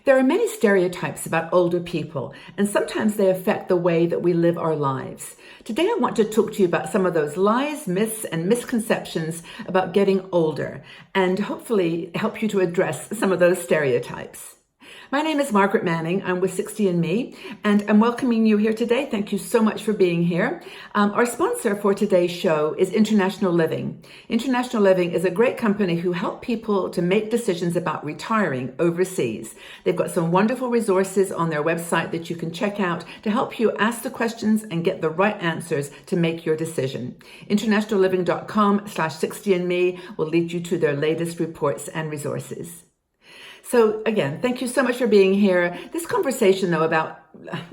There are many stereotypes about older people, and sometimes they affect the way that we live our lives. Today I want to talk to you about some of those lies, myths, and misconceptions about getting older, and hopefully help you to address some of those stereotypes. My name is Margaret Manning. I'm with 60andMe, and I'm welcoming you here today. Thank you so much for being here. Our sponsor for today's show is International Living. International Living is a great company who help people to make decisions about retiring overseas. They've got some wonderful resources on their website that you can check out to help you ask the questions and get the right answers to make your decision. Internationalliving.com/60andme will lead you to their latest reports and resources. So again, thank you so much for being here. This conversation, though, about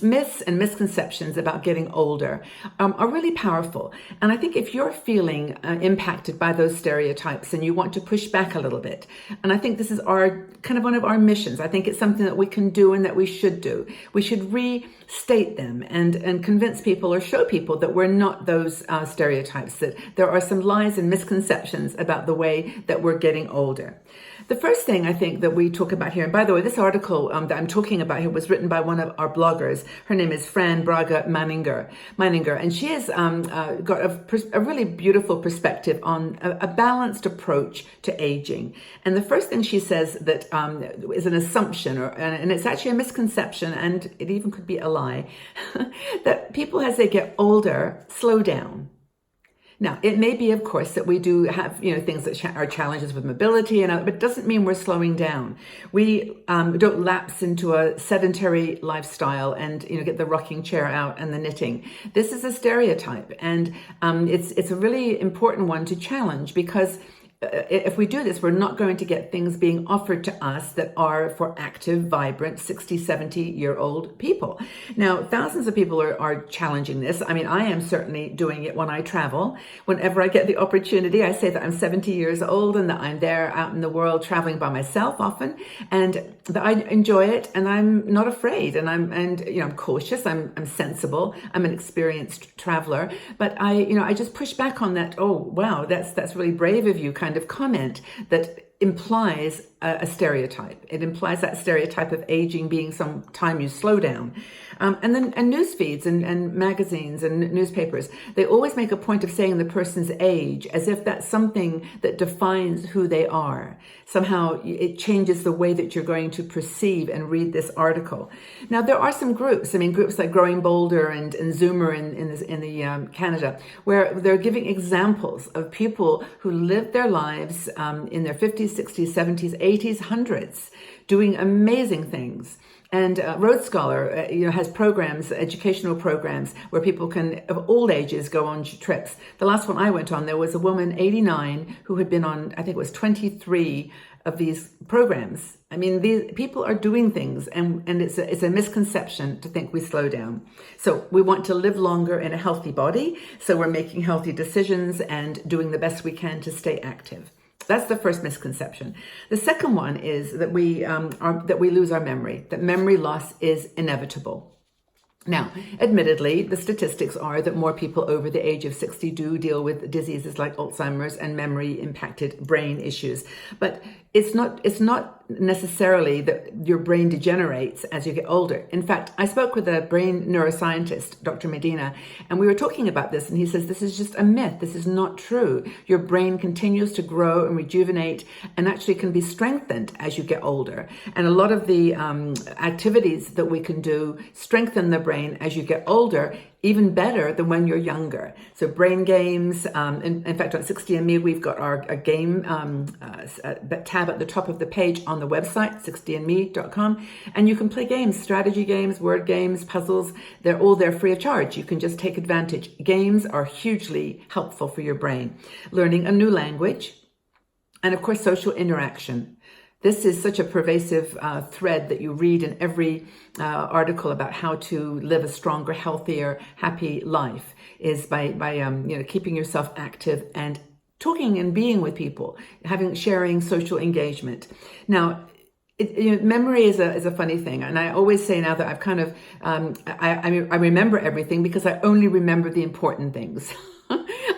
myths and misconceptions about getting older are really powerful. And I think if you're feeling impacted by those stereotypes and you want to push back a little bit, and I think this is our kind of one of our missions. I think it's something that we can do and that we should do. We should restate them and convince people or show people that we're not those stereotypes, that there are some lies and misconceptions about the way that we're getting older. The first thing I think that we talk about here, and by the way, this article that I'm talking about here was written by one of our bloggers. Her name is Fran Braga Meininger, and she has got a really beautiful perspective on a balanced approach to aging. And the first thing she says that is an assumption, and it's actually a misconception, and it even could be a lie, that people as they get older slow down. Now, it may be, of course, that we do have, things that are challenges with mobility, but it doesn't mean we're slowing down. We don't lapse into a sedentary lifestyle and, get the rocking chair out and the knitting. This is a stereotype, and it's a really important one to challenge, because if we do this, we're not going to get things being offered to us that are for active, vibrant, 60, 70-year-old people. Now, thousands of people are challenging this. I mean, I am certainly doing it when I travel. Whenever I get the opportunity, I say that I'm 70 years old and that I'm there out in the world traveling by myself often, and that I enjoy it, and I'm not afraid, and I'm cautious, I'm sensible, I'm an experienced traveler, but I just push back on that. Oh, wow, that's really brave of you kind of comment that implies a stereotype. It implies that stereotype of aging being some time you slow down. And news feeds and magazines and newspapers, they always make a point of saying the person's age as if that's something that defines who they are. Somehow it changes the way that you're going to perceive and read this article. Now, there are some groups, groups like Growing Bolder and Zoomer in Canada, where they're giving examples of people who lived their lives in their 50s, 60s, 70s, 80s, 100s, doing amazing things. And Road Scholar, has programs, educational programs, where people can, of all ages, go on trips. The last one I went on, there was a woman, 89, who had been on, I think it was 23 of these programs. I mean, these people are doing things, and it's a misconception to think we slow down. So we want to live longer in a healthy body, so we're making healthy decisions and doing the best we can to stay active. That's the first misconception. The second one is that we lose our memory, that memory loss is inevitable. Now, admittedly, the statistics are that more people over the age of 60 do deal with diseases like Alzheimer's and memory-impacted brain issues. But it's not necessarily that your brain degenerates as you get older. In fact, I spoke with a brain neuroscientist, Dr. Medina, and we were talking about this, and he says this is just a myth. This is not true. Your brain continues to grow and rejuvenate and actually can be strengthened as you get older. And a lot of the activities that we can do strengthen the brain as you get older, even better than when you're younger. So brain games, in fact, on 60andMe, we've got our game tab at the top of the page on the website, 60andme.com, and you can play games, strategy games, word games, puzzles. They're all there free of charge. You can just take advantage. Games are hugely helpful for your brain. Learning a new language, and of course, social interaction. This is such a pervasive thread that you read in every article about how to live a stronger, healthier, happy life, is by keeping yourself active and talking and being with people, sharing social engagement. Now, memory is a funny thing, and I always say now that I've kind of I remember everything because I only remember the important things.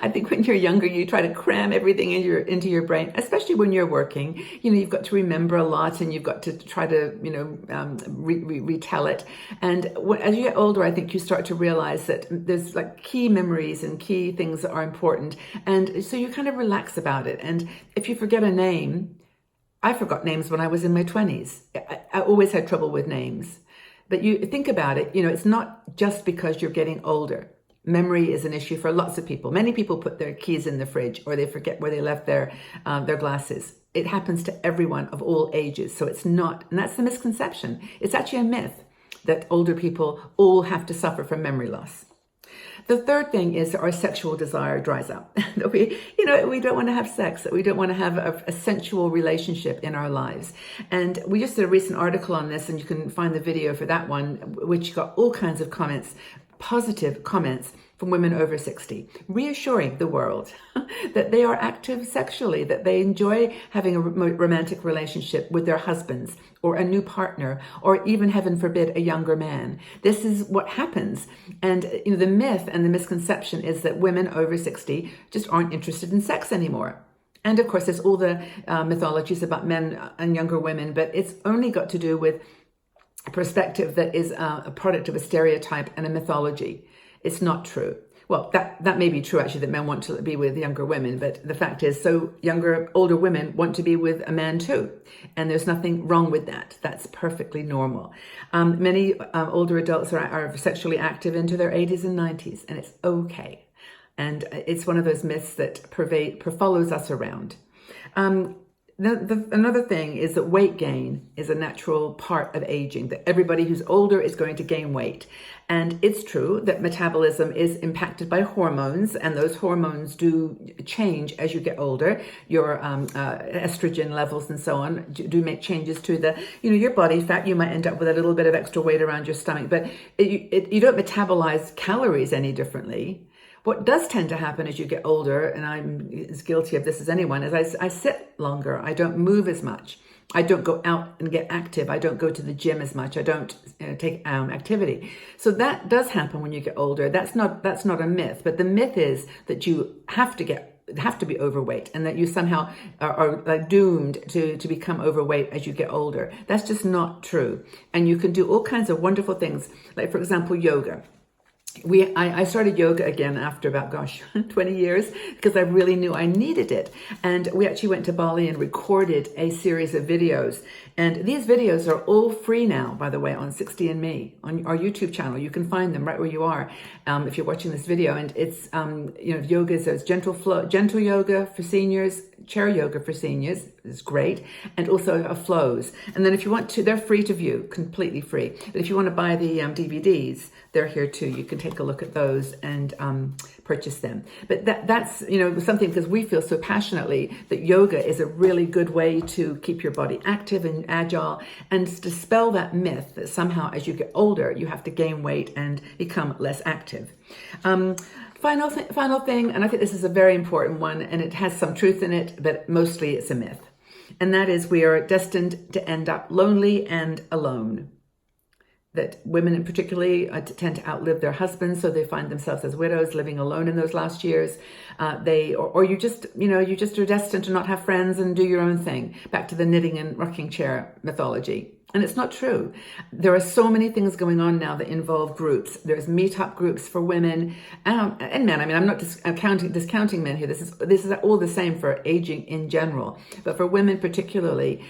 I think when you're younger, you try to cram everything into your brain, especially when you're working. You've got to remember a lot, and you've got to try to, retell it. And as you get older, I think you start to realize that there's like key memories and key things that are important. And so you kind of relax about it. And if you forget a name, I forgot names when I was in my 20s. I always had trouble with names. But you think about it, it's not just because you're getting older. Memory is an issue for lots of people. Many people put their keys in the fridge, or they forget where they left their glasses. It happens to everyone of all ages. So it's not, and that's the misconception. It's actually a myth that older people all have to suffer from memory loss. The third thing is our sexual desire dries up. we don't want to have sex. We don't want to have a sensual relationship in our lives. And we just did a recent article on this, and you can find the video for that one, which got all kinds of comments, positive comments from women over 60, reassuring the world that they are active sexually, that they enjoy having a romantic relationship with their husbands or a new partner, or even, heaven forbid, a younger man. This is what happens. And the myth and the misconception is that women over 60 just aren't interested in sex anymore. And of course, there's all the mythologies about men and younger women, but it's only got to do with a perspective that is a product of a stereotype and a mythology. It's not true. Well, that may be true, actually, that men want to be with younger women, but the fact is, older women want to be with a man too. And there's nothing wrong with that. That's perfectly normal. Many older adults are sexually active into their 80s and 90s, and it's okay. And it's one of those myths that follows us around. Another thing is that weight gain is a natural part of aging, that everybody who's older is going to gain weight. And it's true that metabolism is impacted by hormones, and those hormones do change as you get older. Your estrogen levels and so on do make changes to your body fat. You might end up with a little bit of extra weight around your stomach, but you don't metabolize calories any differently. What does tend to happen as you get older, and I'm as guilty of this as anyone, is I sit longer. I don't move as much. I don't go out and get active. I don't go to the gym as much. I don't take activity. So that does happen when you get older. That's not a myth, but the myth is that you have to be overweight, and that you somehow are like doomed to become overweight as you get older. That's just not true. And you can do all kinds of wonderful things, like, for example, yoga. I started yoga again after about 20 years, because I really knew I needed it. And we actually went to Bali and recorded a series of videos. And these videos are all free now, by the way, on 60andMe, on our YouTube channel. You can find them right where you are if you're watching this video. And it's, yoga, there's gentle yoga for seniors, chair yoga for seniors is great, and also flows. And then if you want to, they're free to view, completely free. But if you want to buy the DVDs, they're here too. You can take a look at those and purchase them. But that's something, because we feel so passionately that yoga is a really good way to keep your body active and agile, and dispel that myth that somehow as you get older you have to gain weight and become less active. Final thing, and I think this is a very important one, and it has some truth in it, but mostly it's a myth. And that is, we are destined to end up lonely and alone. That women particularly tend to outlive their husbands, so they find themselves as widows, living alone in those last years. You just are destined to not have friends and do your own thing. Back to the knitting and rocking chair mythology. And it's not true. There are so many things going on now that involve groups. There's meetup groups for women and men. I mean, I'm not discounting men here. This is all the same for aging in general. But for women particularly,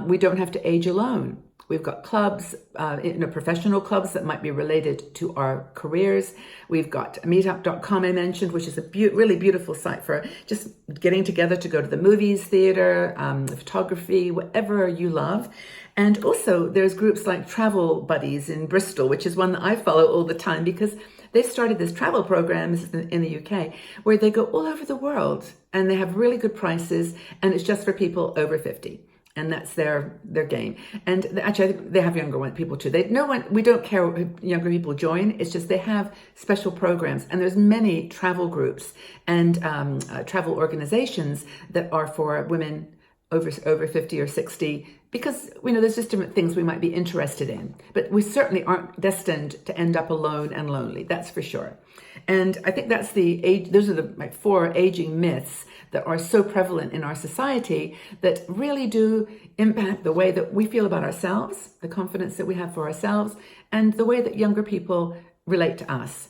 we don't have to age alone. We've got clubs, professional clubs that might be related to our careers. We've got meetup.com I mentioned, which is a really beautiful site for just getting together to go to the movies, theater, photography, whatever you love. And also there's groups like Travel Buddies in Bristol, which is one that I follow all the time, because they started this travel programs in the UK where they go all over the world, and they have really good prices, and it's just for people over 50. And that's their game. And actually, they have younger people too. We don't care what younger people join. It's just they have special programs. And there's many travel groups and travel organizations that are for women over 50 or 60 because we know there's just different things we might be interested in, but we certainly aren't destined to end up alone and lonely. That's for sure. And I think that's those are the 4 aging myths that are so prevalent in our society that really do impact the way that we feel about ourselves, the confidence that we have for ourselves, and the way that younger people relate to us.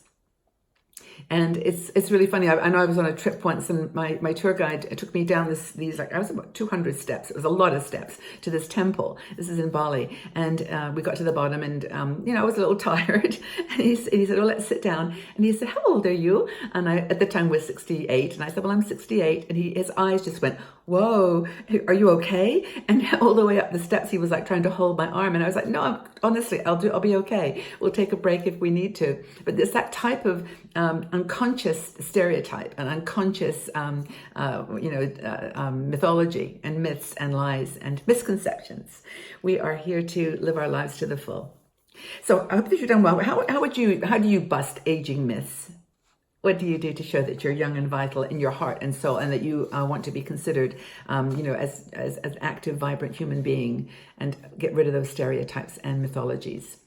And it's really funny. I know I was on a trip once, and my tour guide took me down these I was about 200 steps. It was a lot of steps to this temple. This is in Bali, and we got to the bottom, and I was a little tired. And he said, "Well, let's sit down." And he said, "How old are you?" And I at the time was 68, and I said, "Well, I'm 68." And his eyes just went, "Whoa, are you okay?" And all the way up the steps, he was like trying to hold my arm, and I was like, "No, honestly, I'll be okay. We'll take a break if we need to." But it's that type of unconscious stereotype and unconscious, mythology and myths and lies and misconceptions. We are here to live our lives to the full. So I hope that you've done well. How do you bust aging myths? What do you do to show that you're young and vital in your heart and soul, and that you want to be considered, as an active, vibrant human being, and get rid of those stereotypes and mythologies?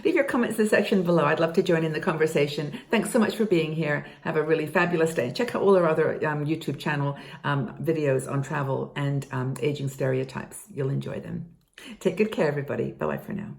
Leave your comments in the section below. I'd love to join in the conversation. Thanks so much for being here. Have a really fabulous day. Check out all our other YouTube channel videos on travel and aging stereotypes. You'll enjoy them. Take good care, everybody. Bye-bye for now.